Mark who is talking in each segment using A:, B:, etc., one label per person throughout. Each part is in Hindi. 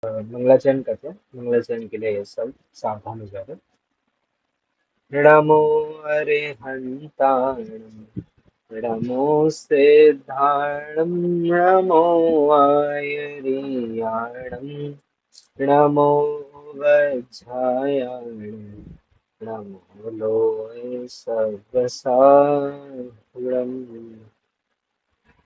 A: मंगलाचरण करते हैं। मंगलाचरण के लिए ये सब सावधान हो जाते हैं। नमो अरिहंताणं नमो सिद्धाणं नमो आयर्याणं नमो वज्रायाणं नमो लोये सर्वसाहुरम्।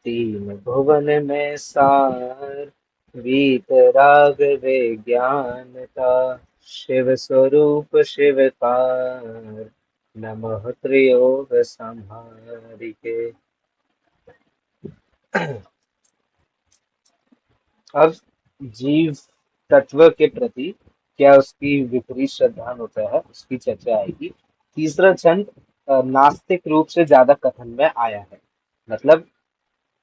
A: तीन भुवन में सार वीतराग विज्ञानता शिव स्वरूप शिवकार नमः त्रियोग संहारिके। अब जीव तत्व के प्रति क्या उसकी विपरीत श्रद्धा होता है उसकी चर्चा आएगी। तीसरा छंद नास्तिक रूप से ज्यादा कथन में आया है। मतलब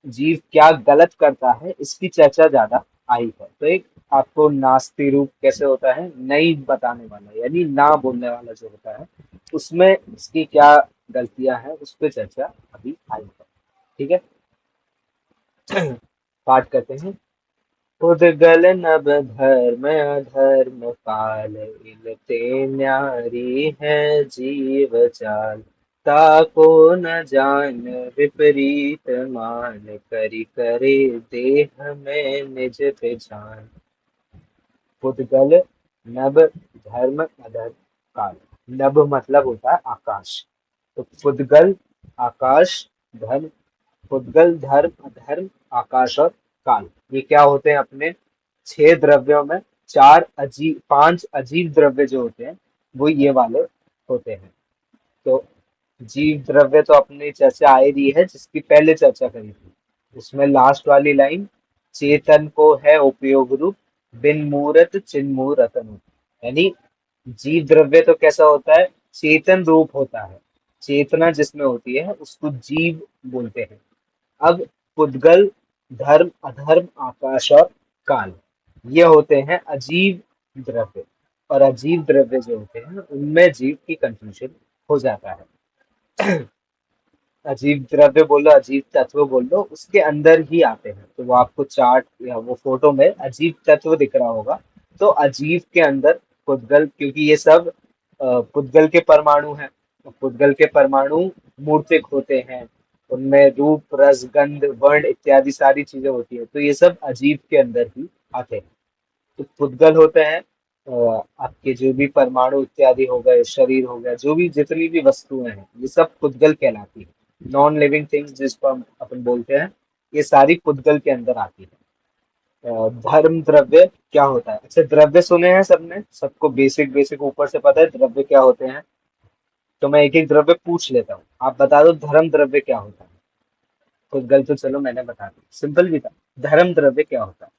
A: जीव क्या गलत करता है इसकी चर्चा ज्यादा आई है। तो एक आपको नास्ति रूप कैसे होता है, नहीं बताने वाला यानी ना बोलने वाला जो होता है उसमें इसकी क्या गलतियां हैं उस पर चर्चा अभी आई है। ठीक है। पाठ करते हैं। उदगल नभ धर्म अधर्म काल इलते न्यारी है जीव चाल ताको न जान विपरीत मान करी करे देह में निज पहचान। पुद्गल नभ धर्म अधर्म काल। नभ मतलब होता है आकाश। तो पुद्गल आकाश, धर्म, पुद्गल धर्म अधर्म आकाश और काल, ये क्या होते हैं अपने छह द्रव्यों में। पांच अजीब द्रव्य जो होते हैं वो ये वाले होते हैं। तो जीव द्रव्य तो अपनी चर्चा आ ही रही है जिसकी पहले चर्चा करी थी। उसमें लास्ट वाली लाइन, चेतन को है उपयोग रूप बिन मूरत चिन्मूरत अनूप। यानी जीव द्रव्य तो कैसा होता है, चेतन रूप होता है। चेतना जिसमें होती है उसको जीव बोलते हैं। अब पुद्गल धर्म अधर्म आकाश और काल ये होते हैं अजीब द्रव्य। और अजीब द्रव्य जो होते हैं उनमें जीव की कंफ्यूजन हो जाता है। अजीब द्रव्य बोलो अजीब तत्व बोलो उसके अंदर ही आते हैं। तो वो आपको चार्ट या वो फोटो में अजीब तत्व दिख रहा होगा। तो अजीब के अंदर पुद्गल, क्योंकि ये सब पुद्गल के परमाणु हैं। तो पुद्गल के परमाणु मूर्तिक होते हैं। उनमें रूप रस गंध वर्ण इत्यादि सारी चीजें होती है। तो ये सब अजीब के अंदर ही आते हैं। तो पुद्गल होते हैं आपके जो भी परमाणु इत्यादि हो गए, शरीर हो गया, जो भी जितनी भी वस्तुएं हैं ये सब पुद्गल कहलाती है। नॉन लिविंग थिंग्स जिसको हम अपन बोलते हैं ये सारी पुद्गल के अंदर आती है। धर्म द्रव्य क्या होता है, अच्छा द्रव्य सुने हैं सबने, सबको बेसिक बेसिक ऊपर से पता है द्रव्य क्या होते हैं। तो मैं एक एक द्रव्य पूछ लेता हूँ, आप बता दो धर्म द्रव्य क्या होता है। पुद्गल तो चलो मैंने बता दी, सिंपल भी था। धर्म द्रव्य क्या होता है?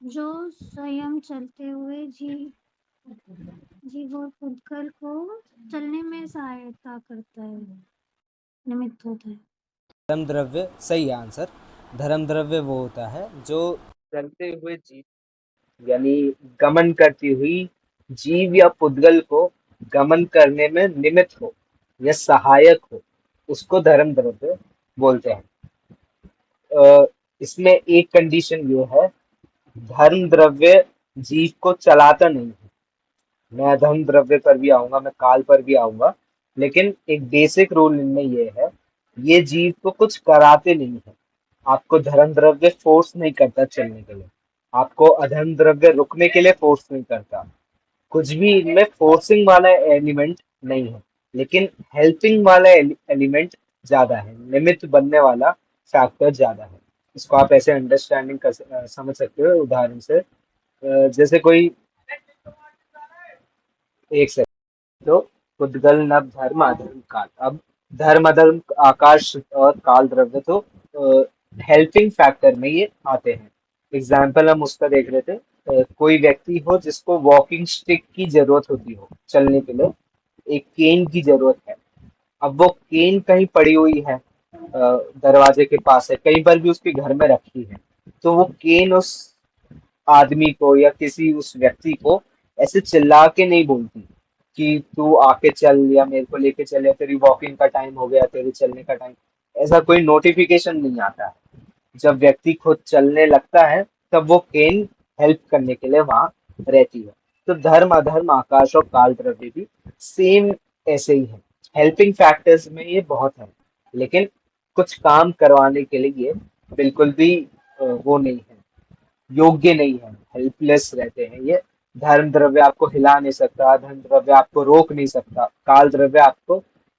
B: जो स्वयं चलते हुए जीव और पुद्गल को चलने में सहायता करता है, निमित्त होता है।
A: धर्म द्रव्य सही आंसर। धर्म द्रव्य वो होता है जो चलते हुए जीव यानी गमन करती हुई जीव या पुद्गल को गमन करने में निमित्त हो या सहायक हो, उसको धर्म द्रव्य बोलते हैं। इसमें एक कंडीशन ये है, धर्म द्रव्य जीव को चलाता नहीं है। मैं अधर्म द्रव्य पर भी आऊंगा, मैं काल पर भी आऊंगा, लेकिन एक बेसिक रूल इनमें ये है, ये जीव को कुछ कराते नहीं है। आपको धर्म द्रव्य फोर्स नहीं करता चलने के लिए, आपको अधर्म द्रव्य रुकने के लिए फोर्स नहीं करता। कुछ भी इनमें फोर्सिंग वाला एलिमेंट नहीं है, लेकिन हेल्पिंग वाला एलिमेंट ज्यादा है, निमित्त बनने वाला फैक्टर ज्यादा है। इसको आप ऐसे अंडरस्टैंडिंग समझ सकते हो उदाहरण से। जैसे कोई एक सेकंड, तो पुद्गल नभ धर्म अधर्म काल। अब धर्म अधर्म आकाश और काल द्रव्य तो हेल्पिंग फैक्टर में ये आते हैं। एग्जाम्पल हम उसका देख रहे थे। कोई व्यक्ति हो जिसको वॉकिंग स्टिक की जरूरत होती हो चलने के लिए, एक केन की जरूरत है। अब वो केन कहीं पड़ी हुई है, दरवाजे के पास है, कहीं पर भी उसके घर में रखी है। तो वो केन उस आदमी को या किसी उस व्यक्ति को ऐसे चिल्ला के नहीं बोलती कि तू आके चल या मेरे को लेके चल या तेरी वॉकिंग का टाइम हो गया, तेरे चलने का टाइम। ऐसा कोई नोटिफिकेशन नहीं आता है। जब व्यक्ति खुद चलने लगता है तब वो केन हेल्प करने के लिए वहां रहती है। तो धर्म अधर्म आकाश और काल द्रव्य भी सेम ऐसे ही है। हेल्पिंग फैक्टर्स में ये बहुत है, लेकिन कुछ काम करवाने के लिए ये बिल्कुल भी वो नहीं है, योग्य नहीं है, हेल्पलेस रहते हैं ये। धर्म द्रव्य आपको हिला नहीं सकता, धन द्रव्य आपको रोक नहीं सकता, काल द्रव्य आपको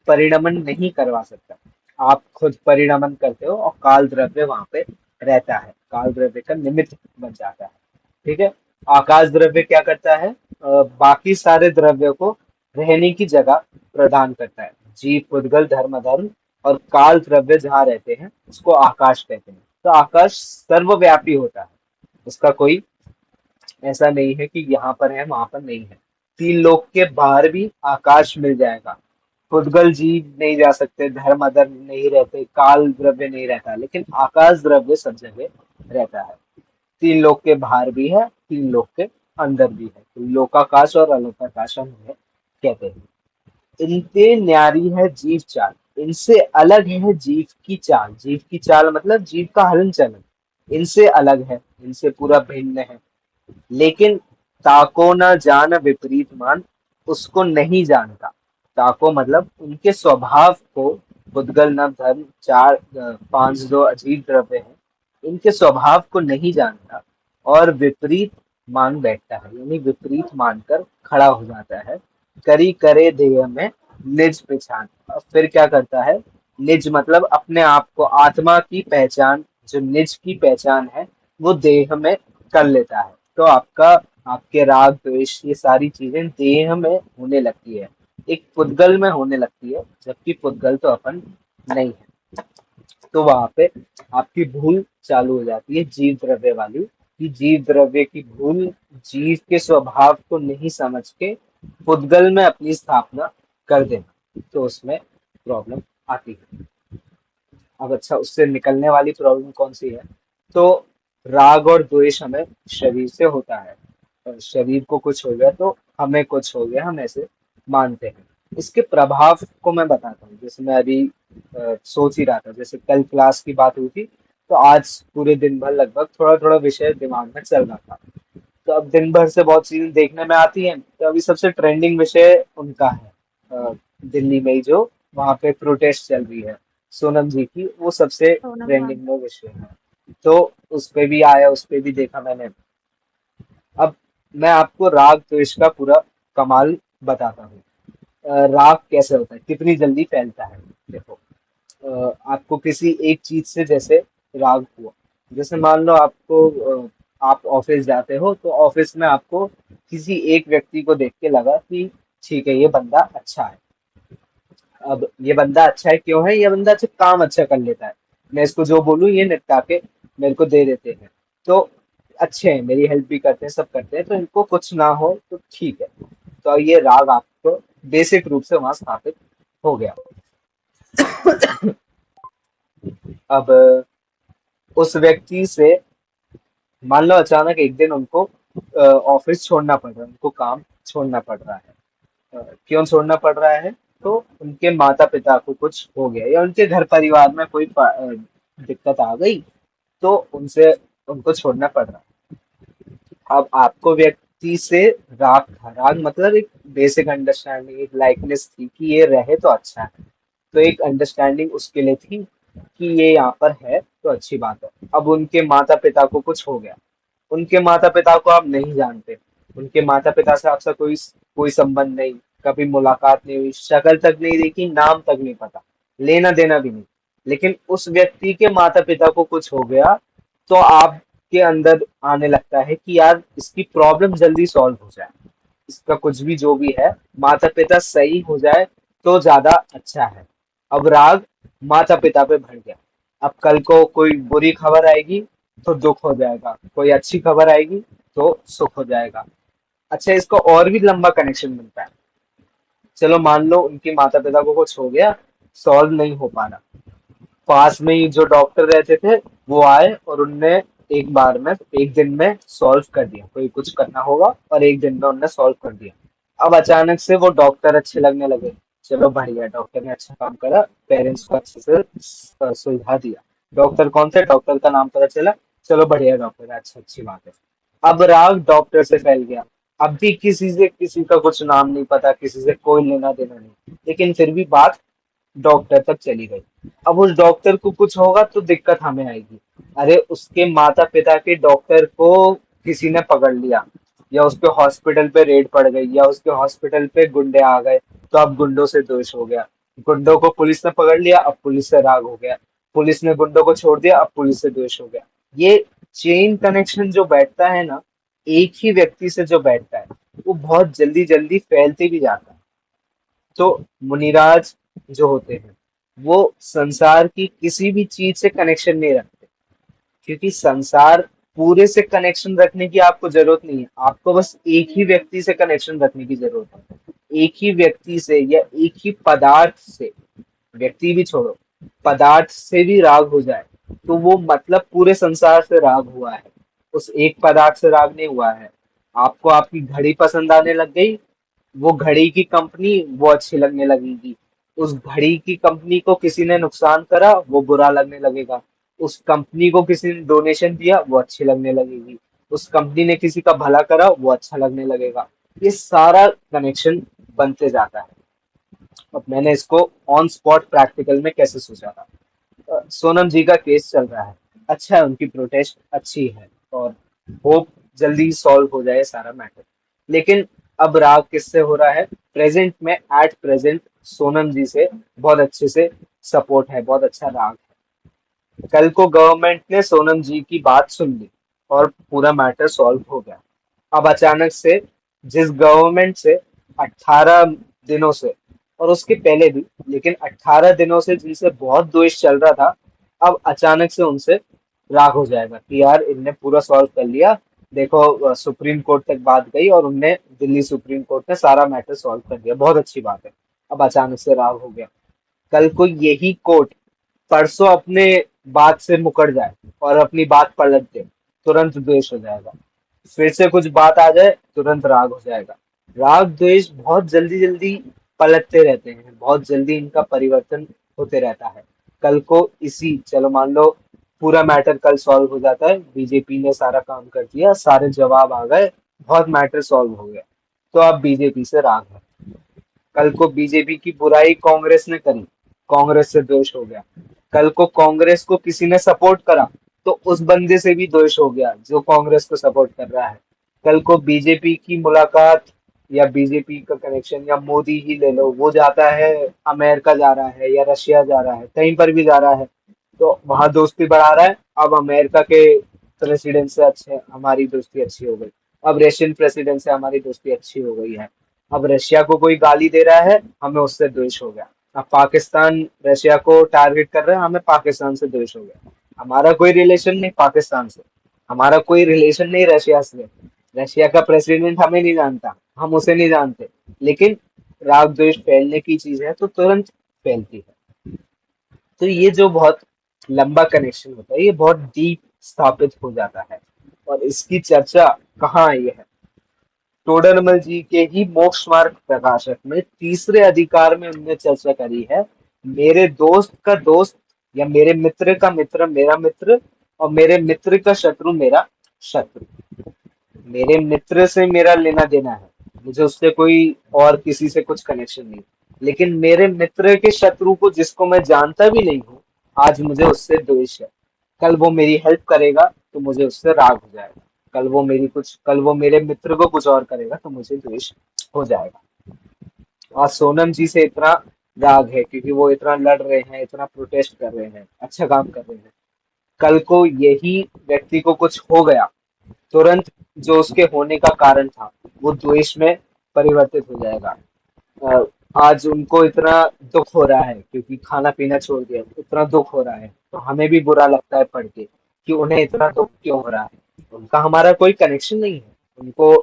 A: परिणमन नहीं करवा सकता। आप खुद परिणमन करते हो और काल द्रव्य वहां पे रहता है, काल द्रव्य का निमित्त बन जाता है। ठीक है। आकाश द्रव्य क्या करता है? बाकी सारे द्रव्य को रहने की जगह प्रदान करता है। जीव पुद्गल धर्म अधर्म और काल द्रव्य जहाँ रहते हैं उसको आकाश कहते हैं। तो आकाश सर्वव्यापी होता है, उसका कोई ऐसा नहीं है कि यहाँ पर है वहां पर नहीं है। तीन लोक के बाहर भी आकाश मिल जाएगा। पुद्गल जीव नहीं जा सकते, धर्म अधर्म नहीं रहते, काल द्रव्य नहीं रहता, लेकिन आकाश द्रव्य सब जगह रहता है। तीन लोक के बाहर भी है, तीन लोक के अंदर भी है। तो लोकाकाश और अलोकाकाश हम उन्हें कहते हैं। इनसे न्यारी है जीव चाल, इनसे अलग है जीव की चाल। जीव की चाल मतलब जीव का हलन चलन इनसे अलग है, इनसे पूरा भिन्न है। लेकिन ताको न जान विपरीत मान, उसको नहीं जानता। ताको मतलब उनके स्वभाव को, पुद्गल नव धर्म चार पांच जो अजीब द्रव्य हैं, इनके स्वभाव को नहीं जानता और विपरीत मान बैठता है, यानी विपरीत मानकर खड़ा हो जाता है। करी करे देह में निज पहचान। अब फिर क्या करता है? निज मतलब अपने आप को, आत्मा की पहचान, जो निज की पहचान है वो देह में कर लेता है। तो आपका, आपके राग द्वेष ये सारी चीजें देह में होने लगती है, एक पुद्गल में होने लगती है, जबकि पुद्गल तो अपन नहीं है। तो वहां पे आपकी भूल चालू हो जाती है जीव द्रव्य वाली, कि जीव द्रव्य की भूल, जीव के स्वभाव को नहीं समझ के पुद्गल में अपनी स्थापना कर देना, तो उसमें प्रॉब्लम आती है। अब अच्छा, उससे निकलने वाली प्रॉब्लम कौन सी है? तो राग और द्वेष हमें शरीर से होता है, और शरीर को कुछ हो गया तो हमें कुछ हो गया, हम ऐसे मानते हैं। इसके प्रभाव को मैं बताता हूँ। जैसे मैं अभी सोच ही रहा था, जैसे कल क्लास की बात हुई थी, तो आज पूरे दिन भर लगभग थोड़ा थोड़ा विषय दिमाग में चल रहा था। तो अब दिन भर से बहुत चीजें देखने में आती हैं, तो अभी सबसे ट्रेंडिंग विषय उनका है, दिल्ली में ही जो वहां पे प्रोटेस्ट चल रही है सोनम जी की, वो सबसे
B: सोनम
A: ट्रेंडिंग में
B: वांगचुक।
A: विषय है। तो उस पे भी आया, उस पे भी देखा मैंने। अब मैं आपको राग द्वेष का पूरा कमाल बताता हूँ। राग कैसे होता है, कितनी जल्दी फैलता है। देखो, आपको किसी एक चीज से जैसे राग हुआ, जैसे मान लो आपको आप ऑफिस जाते हो, तो ऑफिस में आपको किसी एक व्यक्ति को देख के लगा कि ठीक है, ये बंदा अच्छा है। अब ये बंदा अच्छा है, क्यों है? ये बंदा अच्छा काम अच्छा कर लेता है, मैं इसको जो बोलूँ ये निपटा के मेरे को दे देते हैं, तो अच्छे हैं, मेरी हेल्प भी करते हैं, सब करते हैं, तो इनको कुछ ना हो तो ठीक है। तो ये राग आपको बेसिक रूप से वहां स्थापित हो गया। अब उस व्यक्ति से मान लो अचानक एक दिन उनको ऑफिस छोड़ना पड़ रहा है, उनको काम छोड़ना पड़ रहा है। क्यों छोड़ना पड़ रहा है? तो उनके माता पिता को कुछ हो गया, या उनके घर परिवार में कोई दिक्कत आ गई, तो उनसे उनको छोड़ना पड़ रहा है। अब आपको व्यक्ति से राग था, राग मतलब एक बेसिक अंडरस्टैंडिंग, एक लाइकनेस थी कि ये रहे तो अच्छा है। तो एक अंडरस्टैंडिंग उसके लिए थी कि ये यहाँ पर है तो अच्छी बात है। अब उनके माता पिता को कुछ हो गया, उनके माता पिता को आप नहीं जानते, उनके माता पिता से आपका कोई कोई संबंध नहीं, कभी मुलाकात नहीं हुई, शक्ल तक नहीं देखी, नाम तक नहीं पता, लेना देना भी नहीं, लेकिन उस व्यक्ति के माता पिता को कुछ हो गया, तो आपके अंदर आने लगता है कि यार इसकी प्रॉब्लम जल्दी सॉल्व हो जाए, इसका कुछ भी जो भी है माता पिता सही हो जाए तो ज्यादा अच्छा है। अब राग माता पिता पे भर गया। अब कल को कोई बुरी खबर आएगी तो दुख हो जाएगा, कोई अच्छी खबर आएगी तो सुख हो जाएगा। अच्छा, इसका और भी लंबा कनेक्शन बनता है। चलो मान लो उनके माता पिता को कुछ हो गया, सॉल्व नहीं हो पा रहा, पास में ही जो डॉक्टर रहते थे वो आए और उनने एक बार में, एक दिन में सॉल्व कर दिया, कोई कुछ करना होगा और एक दिन में उनने सॉल्व कर दिया। अब अचानक से वो डॉक्टर अच्छे लगने लगे, चलो बढ़िया, डॉक्टर ने अच्छा काम करा, पेरेंट्स को अच्छे से सुलझा दिया। डॉक्टर कौन थे, डॉक्टर का नाम पता चला, चलो बढ़िया डॉक्टर है, अच्छा अच्छी बात है। अब राग डॉक्टर से फैल गया। अब भी किसी से किसी का कुछ नाम नहीं पता, किसी से कोई लेना देना नहीं, लेकिन फिर भी बात डॉक्टर तक चली गई। अब उस डॉक्टर को कुछ होगा तो दिक्कत हमें आएगी। अरे उसके माता पिता के डॉक्टर को किसी ने पकड़ लिया, या उसके हॉस्पिटल पे रेड पड़ गई, या उसके हॉस्पिटल पे गुंडे आ गए, तो अब गुंडों से द्वेष हो गया। गुंडों को पुलिस ने पकड़ लिया, अब पुलिस से राग हो गया। पुलिस ने गुंडों को छोड़ दिया, अब पुलिस से द्वेष हो गया। ये चेन कनेक्शन जो बैठता है ना, एक ही व्यक्ति से जो बैठता है, वो बहुत जल्दी जल्दी फैलते भी जाता है। तो मुनिराज जो होते हैं, वो संसार की किसी भी चीज से कनेक्शन नहीं रखते, क्योंकि संसार पूरे से कनेक्शन रखने की आपको जरूरत नहीं है, आपको बस एक ही व्यक्ति से कनेक्शन रखने की जरूरत है। एक ही व्यक्ति से या एक ही पदार्थ से, व्यक्ति भी छोड़ो, पदार्थ से भी राग हो जाए, तो वो मतलब पूरे संसार से राग हुआ है, उस एक पदार्थ से राग नहीं हुआ है। आपको आपकी घड़ी पसंद आने लग गई, वो घड़ी की कंपनी वो अच्छी लगने लगेगी। उस घड़ी की कंपनी को किसी ने नुकसान करा, वो बुरा लगने लगेगा। उस कंपनी को किसी ने डोनेशन दिया, वो अच्छी लगने लगेगी। उस कंपनी ने किसी का भला करा, वो अच्छा लगने लगेगा। ये सारा कनेक्शन बनते जाता है। अब मैंने इसको ऑन स्पॉट प्रैक्टिकल में कैसे सोचा था। सोनम जी का केस चल रहा है, अच्छा है, उनकी प्रोटेस्ट अच्छी है, और होप जल्दी सॉल्व हो जाए सारा मैटर। लेकिन अब राग किससे हो रहा है, प्रेजेंट में, एट प्रेजेंट सोनम जी से बहुत अच्छे से सपोर्ट है, बहुत अच्छा राग है। कल को गवर्नमेंट ने सोनम जी की बात सुन ली और पूरा मैटर सॉल्व हो गया। अब अचानक से जिस गवर्नमेंट से 18 दिनों से, और उसके पहले भी, लेकिन 18 दिनों से जिनसे बहुत द्वेष चल रहा था, अब अचानक से उनसे राग हो जाएगा कि यार इनने पूरा सॉल्व कर लिया। देखो सुप्रीम कोर्ट तक बात गई और उनने, दिल्ली सुप्रीम कोर्ट ने सारा मैटर सॉल्व कर दिया, बहुत अच्छी बात है। अब अचानक से राग हो गया। कल को यही कोर्ट परसों अपने बात से मुकर जाए और अपनी बात पलट दे, तुरंत द्वेष हो जाएगा। फिर से कुछ बात आ जाए, तुरंत राग हो जाएगा। राग द्वेष बहुत जल्दी जल्दी पलटते रहते हैं, बहुत जल्दी इनका परिवर्तन होते रहता है। कल को इसी, चलो मान लो पूरा मैटर कल सॉल्व हो जाता है, बीजेपी ने सारा काम कर दिया, सारे जवाब आ गए, बहुत मैटर सॉल्व हो गया, तो अब बीजेपी से राग है। कल को बीजेपी की बुराई कांग्रेस ने करी, कांग्रेस से द्वेष हो गया। कल को कांग्रेस को किसी ने सपोर्ट करा, तो उस बंदे से भी द्वेष हो गया जो कांग्रेस को सपोर्ट कर रहा है। कल को बीजेपी की मुलाकात या बीजेपी का कनेक्शन, या मोदी ही ले लो, वो जाता है, अमेरिका जा रहा है या रशिया जा रहा है, कहीं पर भी जा रहा है, तो वहां दोस्ती बढ़ा रहा है। अब अमेरिका के प्रेसिडेंट से अच्छे हमारी दोस्ती अच्छी हो गई, अब रशियन प्रेसिडेंट से हमारी दोस्ती अच्छी हो गई है। अब रशिया को कोई गाली दे रहा है, हमें उससे द्वेष हो गया। अब पाकिस्तान रशिया को टारगेट कर रहा है, हमें पाकिस्तान से द्वेष हो गया। हमारा कोई रिलेशन नहीं पाकिस्तान से, हमारा कोई रिलेशन नहीं रशिया से, रशिया का प्रेसिडेंट हमें नहीं जानता, हम उसे नहीं जानते, लेकिन राग द्वेष फैलने की चीज है तो तुरंत फैलती है। तो ये जो बहुत लंबा कनेक्शन होता है, ये बहुत डीप स्थापित हो जाता है। और इसकी चर्चा कहाँ आई है, टोडरमल जी के ही मोक्ष मार्ग प्रकाशक में तीसरे अधिकार में उन्होंने चर्चा करी है। मेरे दोस्त का दोस्त, या मेरे मित्र का मित्र मेरा मित्र, और मेरे मित्र का शत्रु मेरा शत्रु। मेरे मित्र से मेरा लेना देना है, मुझे उससे कोई और किसी से कुछ कनेक्शन नहीं, लेकिन मेरे मित्र के शत्रु को, जिसको मैं जानता भी नहीं हूँ, आज मुझे उससे द्वेष है। कल वो मेरी हेल्प करेगा तो मुझे उससे राग हो जाएगा, कल वो मेरे मित्र को कुछ और करेगा तो मुझे द्वेष हो जाएगा। आज सोनम जी से इतना राग है क्योंकि वो इतना लड़ रहे हैं, इतना प्रोटेस्ट कर रहे हैं, अच्छा काम कर रहे हैं। कल को यही व्यक्ति को कुछ हो गया, तुरंत जो उसके होने का कारण था वो द्वेष में परिवर्तित हो जाएगा। अ, आज उनको इतना दुख हो रहा है क्योंकि खाना पीना छोड़ दिया, इतना दुख हो रहा है, तो हमें भी बुरा लगता है पढ़ के कि उन्हें इतना दुख क्यों हो रहा है। उनका हमारा कोई कनेक्शन नहीं है, उनको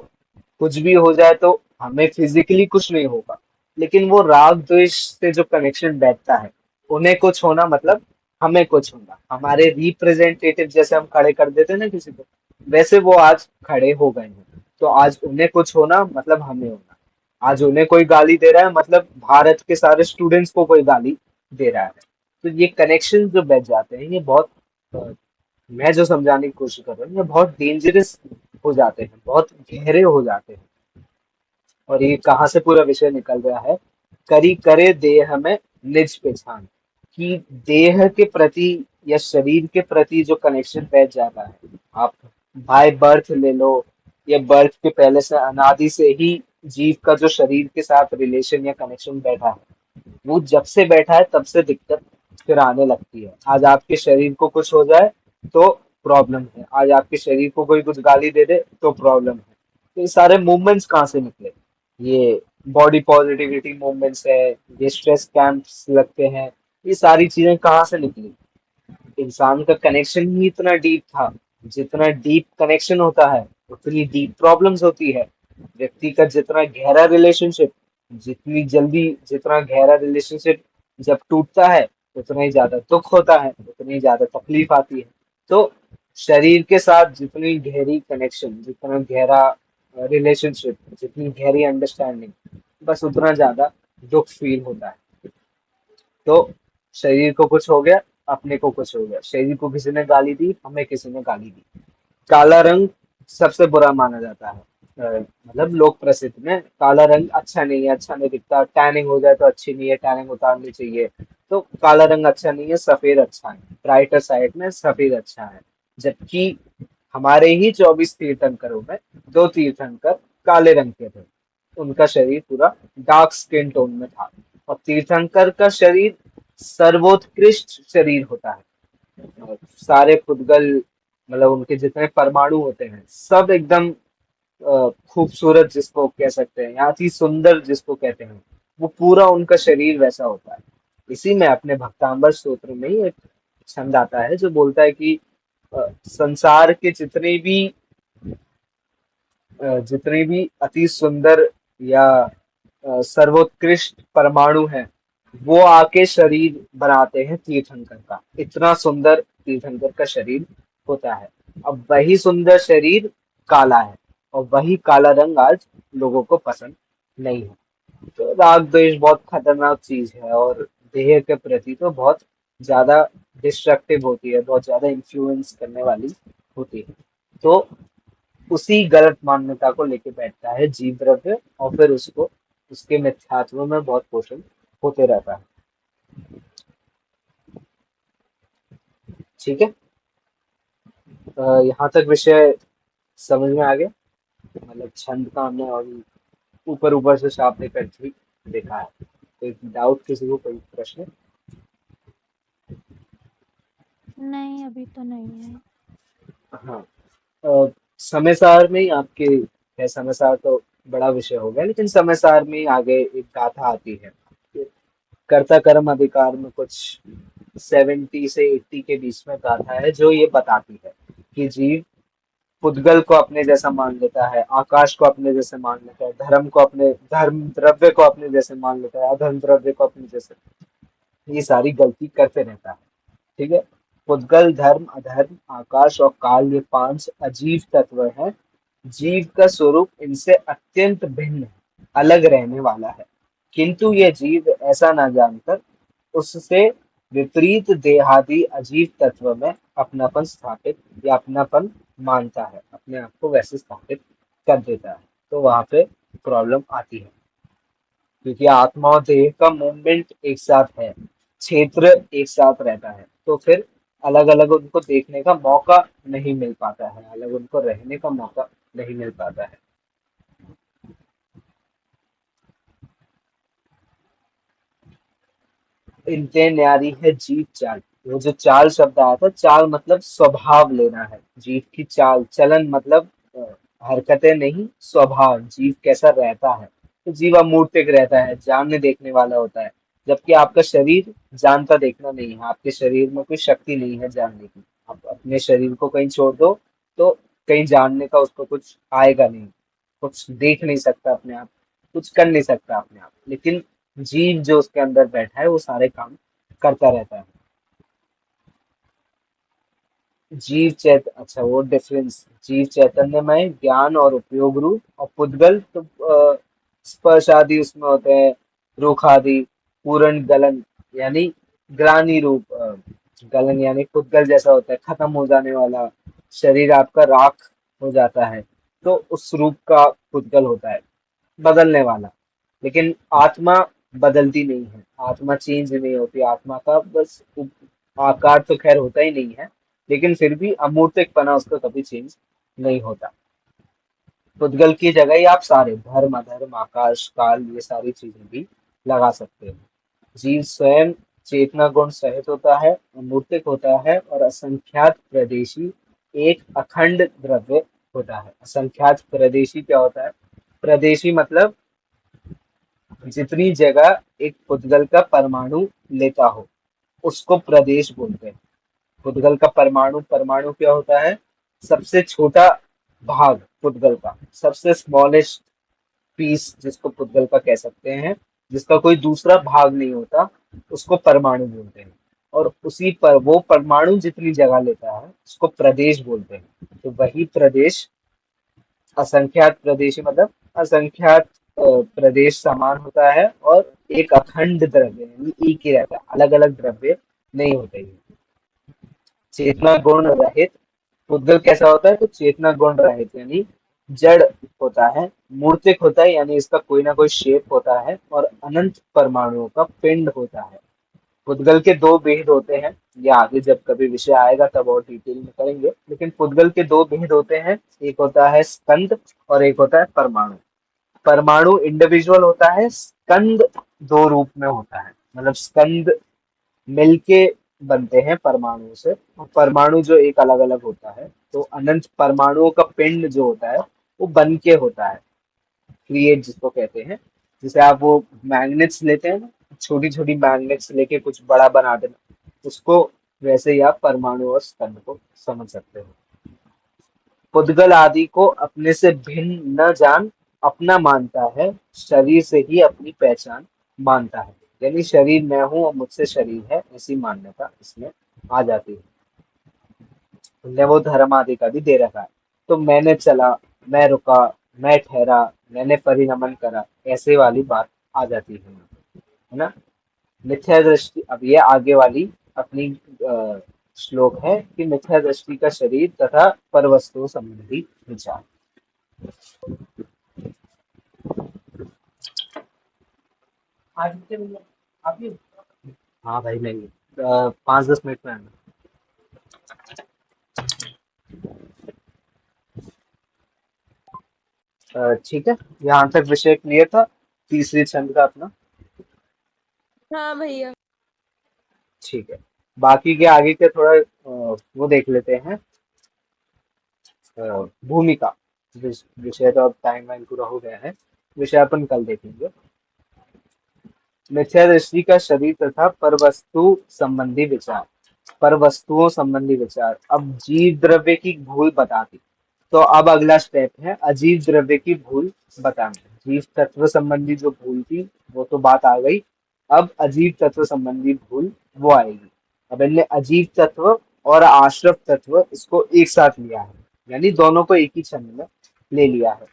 A: कुछ भी हो जाए तो हमें फिजिकली कुछ नहीं होगा, लेकिन वो राग द्वेष से जो कनेक्शन बैठता है, उन्हें कुछ होना मतलब हमें कुछ होना, हमारे रिप्रेजेंटेटिव जैसे हम खड़े कर देते हैं ना किसी को, वैसे वो आज खड़े हो गए हैं। तो आज उन्हें कुछ होना मतलब हमें होना। आज उन्हें कोई गाली दे रहा है मतलब भारत के सारे स्टूडेंट्स को कोई गाली दे रहा है। तो ये कनेक्शन जो बैठ जाते हैं, ये बहुत अ, मैं जो समझाने की कोशिश कर रहा हूँ, ये बहुत डेंजरस हो जाते हैं, बहुत गहरे हो जाते हैं। और ये कहाँ से पूरा विषय निकल रहा है? करी करे देह में निज पहचान, कि देह के प्रति या शरीर के प्रति जो कनेक्शन बैठ जाता है, आप बाय बर्थ ले लो, या बर्थ के पहले से अनादि से ही जीव का जो शरीर के साथ रिलेशन या कनेक्शन बैठा है, वो जब से बैठा है तब से दिक्कत फिर आने लगती है। आज आपके शरीर को कुछ हो जाए तो प्रॉब्लम है, आज आपके शरीर को कोई कुछ गाली दे दे तो प्रॉब्लम है। तो ये सारे मूवमेंट्स कहाँ से निकले? ये बॉडी पॉजिटिविटी मूवमेंट्स है, ये स्ट्रेस कैंप्स लगते हैं, ये सारी चीजें कहाँ से निकली? इंसान का कनेक्शन ही इतना डीप था। जितना डीप कनेक्शन होता है उतनी डीप प्रॉब्लम्स होती है। व्यक्ति का जितना गहरा रिलेशनशिप, जितनी जल्दी जितना गहरा रिलेशनशिप जब टूटता है, उतना ही ज्यादा दुख होता है, उतनी ही ज्यादा तकलीफ आती है। तो शरीर के साथ जितनी गहरी कनेक्शन, जितना गहरा रिलेशनशिप, जितनी गहरी अंडरस्टैंडिंग, बस उतना ज्यादा दुख फील होता है। तो शरीर को कुछ हो गया, अपने को कुछ हो गया, शरीर को किसी ने गाली दी, हमें किसी ने गाली दी। काला रंग सबसे बुरा माना जाता है। मतलब लोक प्रसिद्ध में काला रंग अच्छा नहीं है, अच्छा नहीं दिखता, टैनिंग हो जाए तो अच्छी नहीं है, टैनिंग उतारनी चाहिए। तो काला रंग अच्छा नहीं है, सफेद अच्छा है, ब्राइटर साइड में सफेद अच्छा है। जबकि हमारे ही 24 तीर्थंकरों में दो तीर्थंकर काले रंग के थे, उनका शरीर पूरा डार्क स्किन टोन में था। और तीर्थंकर का शरीर सर्वोत्कृष्ट शरीर होता है। और सारे पुद्गल, मतलब उनके जितने परमाणु होते हैं, सब एकदम खूबसूरत जिसको कह सकते हैं, या अति सुंदर जिसको कहते हैं, वो पूरा उनका शरीर वैसा होता है। इसी में अपने भक्तांबर स्तोत्र में ही एक छंद आता है जो बोलता है कि संसार के जितने भी अति सुंदर या सर्वोत्कृष्ट परमाणु हैं, वो आके शरीर बनाते हैं तीर्थंकर का। इतना सुंदर तीर्थंकर का शरीर होता है। अब वही सुंदर शरीर काला है, और वही काला रंग आज लोगों को पसंद नहीं है। तो राग द्वेष बहुत खतरनाक चीज है, और देह के प्रति तो बहुत ज्यादा डिस्ट्रक्टिव होती है, बहुत ज्यादा इन्फ्लुएंस करने वाली होती है। तो उसी गलत मान्यता को लेके बैठता है जीव द्रव्य, और फिर उसको उसके मिथ्यात्व में बहुत पोषण होते रहता है। ठीक है। यहाँ तक विषय समझ में आ गया? मतलब छंद का हमने और ऊपर ऊपर से शाब्दिक अर्थ भी देखा है। कोई डाउट, किसी को कोई प्रश्न?
B: नहीं, अभी तो नहीं है।
A: हाँ। समय सार में ही आपके है, समय सार तो बड़ा विषय हो गया, लेकिन समय सार में ही आगे एक गाथा आती है। कर्ता कर्म अधिकार में कुछ 70 से 80 के बीच में गाथा है जो ये बताती है कि जीव पुद्गल को अपने जैसा मान लेता है, आकाश को अपने जैसे मान लेता है, धर्म द्रव्य को अपने जैसे मान लेता है, अधर्म द्रव्य को अपने जैसे, ये सारी गलती करते रहता है। ठीक है। पुद्गल, धर्म, अधर्म, आकाश और काल, ये पांच अजीव तत्व हैं। जीव का स्वरूप इनसे अत्यंत भिन्न है, अलग रहने वाला है। किंतु ये जीव ऐसा ना जानकर उससे विपरीत देहादि अजीव तत्व में अपनापन स्थापित या अपनापन मानता है, अपने आप को वैसे स्थापित कर देता है। तो वहां पे प्रॉब्लम आती है, क्योंकि आत्मा और देह का मूवमेंट एक साथ है, क्षेत्र एक साथ रहता है, तो फिर अलग अलग उनको देखने का मौका नहीं मिल पाता है, अलग उनको रहने का मौका नहीं मिल पाता है। इनके न्यारी है जीव चाल। वो जो चाल शब्द आया था, चाल मतलब स्वभाव लेना है, जीव की चाल चलन मतलब हरकतें नहीं, स्वभाव, जीव कैसा रहता है। तो जीव अमूर्तिक रहता है, जानने देखने वाला होता है। जबकि आपका शरीर जानता देखना नहीं है, आपके शरीर में कोई शक्ति नहीं है जानने की। आप अपने शरीर को कहीं छोड़ दो तो कहीं जानने का उसको कुछ आएगा नहीं, कुछ देख नहीं सकता अपने आप, कुछ कर नहीं सकता अपने आप। लेकिन जीव जो उसके अंदर बैठा है वो सारे काम करता रहता है। अच्छा, वो डिफरेंस, जीव चैतन्यमय, ज्ञान और उपयोग रूप, और पुद्गल तो स्पर्श आदि उसमें होते हैं, रुख आदि, पूर्ण गलन यानी ग्लानि रूप, गलन यानी पुद्गल जैसा होता है, खत्म हो जाने वाला, शरीर आपका राख हो जाता है, तो उस रूप का पुद्गल होता है, बदलने वाला। लेकिन आत्मा बदलती नहीं है, आत्मा चेंज नहीं होती, आत्मा का बस आकार तो खैर होता ही नहीं है, लेकिन फिर भी अमूर्तिकपना उसका कभी चेंज नहीं होता। पुद्गल की जगह ही आप सारे धर्म, अधर्म, आकाश, काल, ये सारी चीजें भी लगा सकते हैं। जीव स्वयं चेतना गुण सहित होता है, अमूर्तिक होता है और असंख्यात प्रदेशी एक अखंड द्रव्य होता है। असंख्यात प्रदेशी क्या होता है? प्रदेशी मतलब जितनी जगह एक पुद्गल का परमाणु लेता हो उसको प्रदेश बोलते हैं। पुद्गल का परमाणु, परमाणु क्या होता है? सबसे छोटा भाग पुद्गल का, सबसे स्मॉलेस्ट पीस जिसको पुद्गल का कह सकते हैं, जिसका कोई दूसरा भाग नहीं होता, उसको परमाणु बोलते हैं। और उसी पर वो परमाणु जितनी जगह लेता है उसको प्रदेश बोलते हैं। तो वही प्रदेश असंख्यात प्रदेश मतलब असंख्यात प्रदेश समान होता है और एक अखंड द्रव्य यानी एक ही रहता है, अलग अलग द्रव्य नहीं होते हैं। चेतना गुण रहित पुद्गल कैसा होता है? तो चेतना गुण रहित यानी जड़ होता है, मूर्तिक होता है यानी इसका कोई ना कोई शेप होता है, और अनंत परमाणुओं का पिंड होता है। पुद्गल के दो भेद होते हैं, या आगे जब कभी विषय आएगा तब और डिटेल में करेंगे, लेकिन पुद्गल के दो भेद होते हैं, एक होता है स्कंद और एक होता है परमाणु। परमाणु इंडिविजुअल होता है, स्कंद दो रूप में होता है, मतलब स्कंद मिलके बनते हैं परमाणु से, और परमाणु जो एक अलग अलग होता है, तो अनंत परमाणुओं का पिंड जो होता है वो बन के होता है, क्रिएट जिसको कहते हैं। जैसे आप वो मैग्नेट्स लेते हैं ना, छोटी छोटी मैग्नेट्स लेके कुछ बड़ा बना देना, उसको वैसे ही आप परमाणु और स्कंद को समझ सकते हो। पुद्गल आदि को अपने से भिन्न न जान अपना मानता है, शरीर से ही अपनी पहचान मानता है। यानी शरीर मैं हूं और मुझसे शरीर है, ऐसी मान्यता इसमें आ जाती है। तुमने वो धर्म आदि का भी दे रखा है, तो मैंने चला, मैं रुका, मैं ठहरा, मैंने परिणमन करा, ऐसे वाली बात आ जाती है ना। मिथ्या दृष्टि, अब ये आगे वाली अपनी श्लोक है कि मिथ्या दृष्टि का शरीर तथा पर वस्तु संबंधी विचार। आदित्य भैया, आप ही? हाँ भाई, नहीं, 5-10 मिनट में आना। ठीक है, यहाँ तक विषय क्लियर था, तीसरी छंद का अपना।
C: हाँ भैया।
A: ठीक है, बाकी के आगे के थोड़ा वो देख लेते हैं। भूमिका, विषय तो अब टाइम वाइम पूरा हो गया है, विषय अपन कल देखेंगे। मिथ्या दृष्टि का शरीर तथा परवस्तु संबंधी विचार। पर वस्तुओं संबंधी विचार, अब जीव द्रव्य की भूल बता दी, तो अब अगला स्टेप है अजीव द्रव्य की भूल बताना। जीव तत्व संबंधी जो भूल थी वो तो बात आ गई, अब अजीव तत्व संबंधी भूल वो आएगी। अब इनने अजीव तत्व और आश्रव तत्व इसको एक साथ लिया है, यानी दोनों को एक ही छंद में ले लिया है।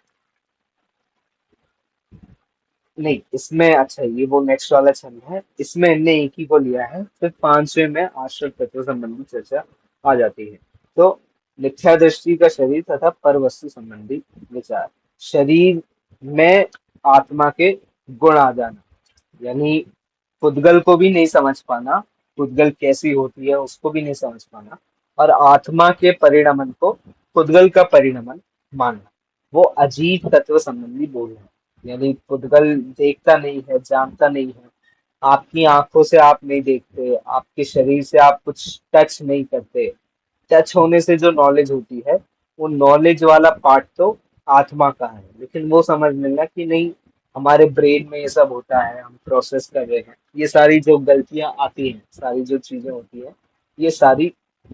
A: नहीं, इसमें अच्छा ये वो नेक्स्ट वाला छंद है, इसमें इनने एक ही को लिया है, फिर 5वें में आश्रय तत्व संबंधी चर्चा आ जाती है। तो मिथ्या दृष्टि का शरीर तथा पर वस्तु संबंधी विचार। शरीर में आत्मा के गुण आ जाना, यानी पुद्गल को भी नहीं समझ पाना, पुद्गल कैसी होती है उसको भी नहीं समझ पाना, और आत्मा के परिणमन को पुद्गल का परिणमन मानना, वो अजीब तत्व संबंधी बोल है। यानी पुद्गल देखता नहीं है, जानता नहीं है, आपकी आंखों से आप नहीं देखते, आपके शरीर से आप कुछ टच नहीं करते, टच होने से जो नॉलेज होती है वो नॉलेज वाला पार्ट तो आत्मा का है, लेकिन वो समझ लेना कि नहीं, हमारे ब्रेन में ये सब होता है, हम प्रोसेस कर रहे हैं, ये सारी जो गलतियां आती हैं, सारी जो चीजें होती है, ये सारी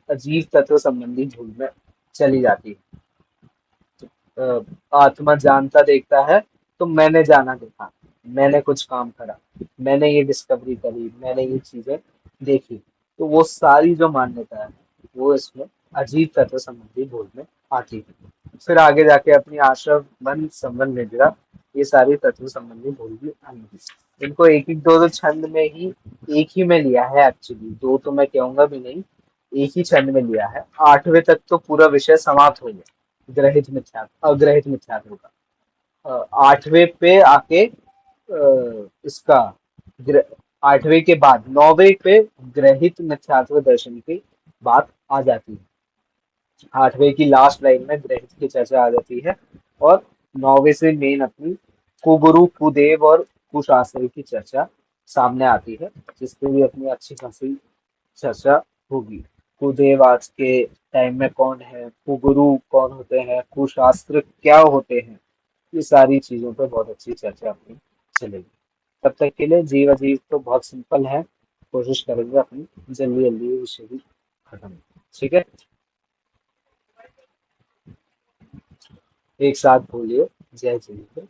A: अजीब तत्व संबंधी भूल में चली जाती है। आत्मा जानता देखता है, तो मैंने जाना देखा, मैंने कुछ काम करा, मैंने ये डिस्कवरी करी, मैंने ये चीजें देखी, तो वो सारी जो मान्यता है वो इसमें अजीब तत्व संबंधी भूल में आती है। फिर आगे जाके अपनी आश्रम बन संबंध निद्रा ये सारी तत्व संबंधी भूल भी आएंगी। इनको एक एक दो दो छंद में ही, एक ही में लिया है एक्चुअली, दो तो मैं कहूंगा भी नहीं, एक ही छंद में लिया है। 8वें तक तो पूरा विषय समाप्त हो गया, ग्रहित मिथ्यात्व अग्रहित मिथ्यात्व का। 8वें पे आके इसका ग्र- 8वें के बाद 9वें पे ग्रहित मिथ्यात्व दर्शन की बात आ जाती है। 8वें की लास्ट लाइन में ग्रहित की चर्चा आ जाती है, और 9वें से मेन अपनी कुगुरु कुदेव और कुशास्त्री की चर्चा सामने आती है, जिसपे भी अपनी अच्छी खासी चर्चा होगी। कुदेव आज के टाइम में कौन है, कुगुरु कौन होते हैं, कुशास्त्र क्या होते हैं, ये सारी चीजों पर बहुत अच्छी चर्चा अपनी चलेगी। तब तक के लिए जीव अजीब तो बहुत सिंपल है, कोशिश करेंगे अपनी जल्दी जल्दी ये विषय भी खत्म। ठीक है, एक साथ बोलिए, जय जीव।